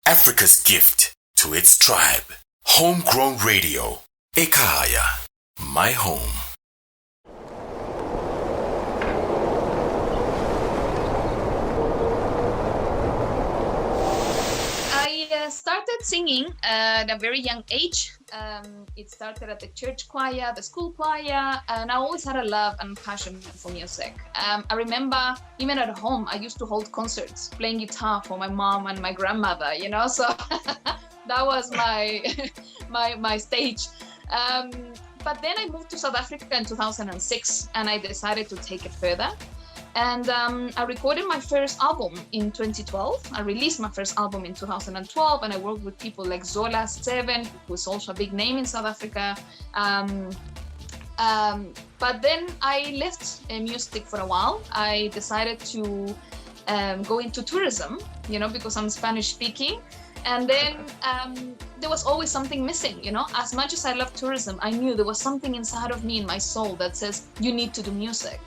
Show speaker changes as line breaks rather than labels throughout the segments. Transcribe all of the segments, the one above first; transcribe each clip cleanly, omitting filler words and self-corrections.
Africa's gift to its tribe. Homegrown radio. Ekaya, my home.
I started singing at a very young age. It started at the church choir, the school choir, and I always had a love and passion for music. I remember even at home, I used to hold concerts, playing guitar for my mom and my grandmother, so that was my my stage. But then I moved to South Africa in 2006, and I decided to take it further. And I recorded my first album in 2012. I released my first album in 2012, and I worked with people like Zola 7, who's also a big name in South Africa. But then I left music for a while. I decided to go into tourism, because I'm Spanish speaking. And then there was always something missing, As much as I love tourism, I knew there was something inside of me, in my soul, that says, you need to do music.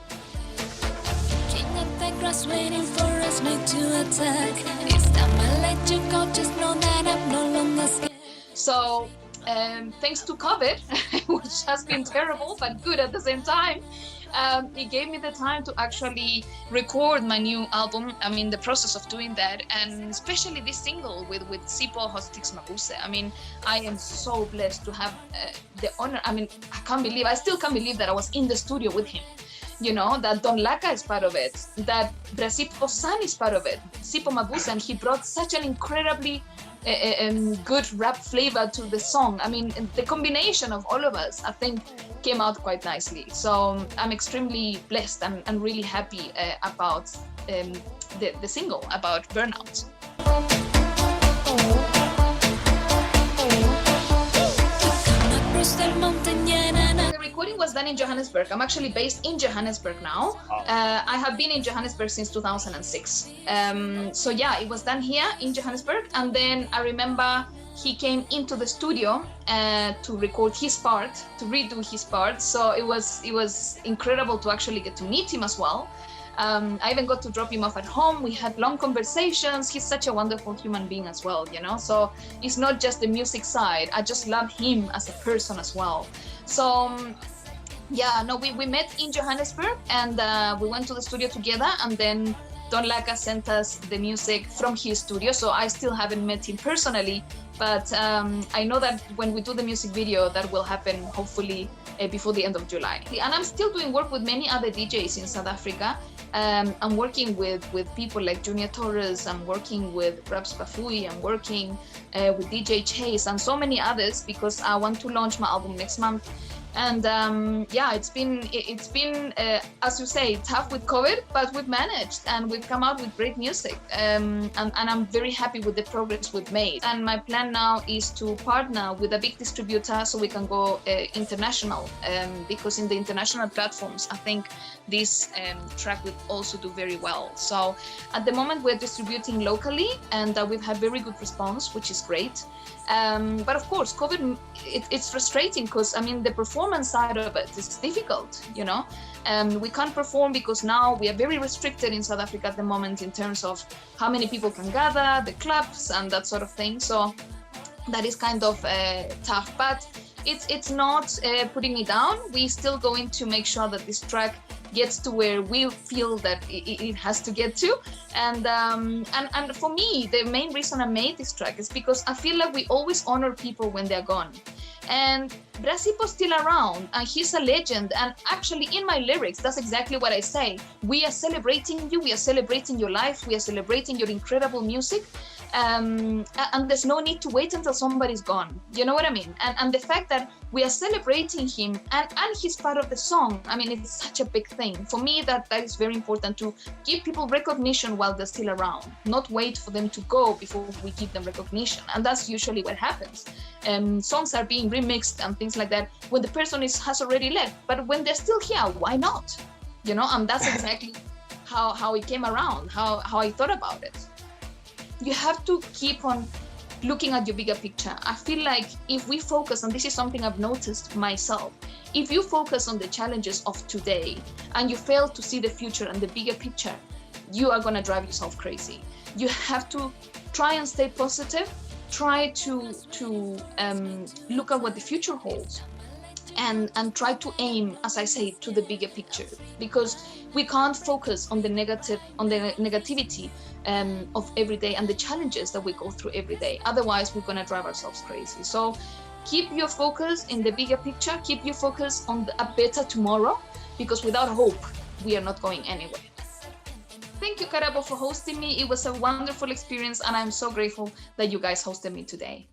Waiting for us made to attack. It's time I let you go, just know that I'm no longer scared.
So thanks to COVID, which has been terrible but good at the same time, it gave me the time to actually record my new album. I'm in the process of doing that, and especially this single with Sipho Hostix Mabuse. I am so blessed to have the honor. I still can't believe that I was in the studio with him. That Don Laka is part of it, that Brasipo San is part of it, Sipho Mabuse, and he brought such an incredibly good rap flavor to the song. The combination of all of us, I think, came out quite nicely. So I'm extremely blessed and really happy about the single about burnout. The recording was done in Johannesburg. I'm actually based in Johannesburg now. I have been in Johannesburg since 2006. So yeah, it was done here in Johannesburg. And then I remember he came into the studio to record his part, to redo his part. So it was incredible to actually get to meet him as well. I even got to drop him off at home. We had long conversations. He's such a wonderful human being as well, So it's not just the music side. I just love him as a person as well. So we met in Johannesburg, and we went to the studio together, and then Don Laka sent us the music from his studio. So I still haven't met him personally, but I know that when we do the music video, that will happen hopefully before the end of July. And I'm still doing work with many other DJs in South Africa. I'm working with people like Junior Torres. I'm working with Raps Bafui. I'm working with DJ Chase and so many others, because I want to launch my album next month. And it's been as you say, tough with COVID, but we've managed and we've come out with great music. And I'm very happy with the progress we've made. And my plan now is to partner with a big distributor so we can go international, because in the international platforms, I think this track will also do very well. So at the moment we're distributing locally, and we've had very good response, which is great. But of course, COVID, it's frustrating because the performance side of it is difficult, we can't perform because now we are very restricted in South Africa at the moment in terms of how many people can gather, the clubs and that sort of thing. So that is kind of tough, but it's not putting me down. We're still going to make sure that this track gets to where we feel that it has to get to. And for me, the main reason I made this track is because I feel like we always honor people when they're gone. And Brasipo's still around, and he's a legend. And actually, in my lyrics, that's exactly what I say. We are celebrating you, we are celebrating your life, we are celebrating your incredible music. And there's no need to wait until somebody's gone. You know what I mean? And the fact that we are celebrating him and he's part of the song, it's such a big thing. For me, that is very important, to give people recognition while they're still around, not wait for them to go before we give them recognition. And that's usually what happens. Songs are being remixed and things like that when the person has already left. But when they're still here, why not? And that's exactly how it came around, how I thought about it. You have to keep on looking at your bigger picture. I feel like if we focus, and this is something I've noticed myself, if you focus on the challenges of today and you fail to see the future and the bigger picture, you are going to drive yourself crazy. You have to try and stay positive, try to look at what the future holds, and try to aim, as I say, to the bigger picture, because we can't focus on the negativity of every day and the challenges that we go through every day. Otherwise, we're going to drive ourselves crazy. So keep your focus in the bigger picture, keep your focus on a better tomorrow, because without hope, we are not going anywhere. Thank you, Karabo, for hosting me. It was a wonderful experience, and I'm so grateful that you guys hosted me today.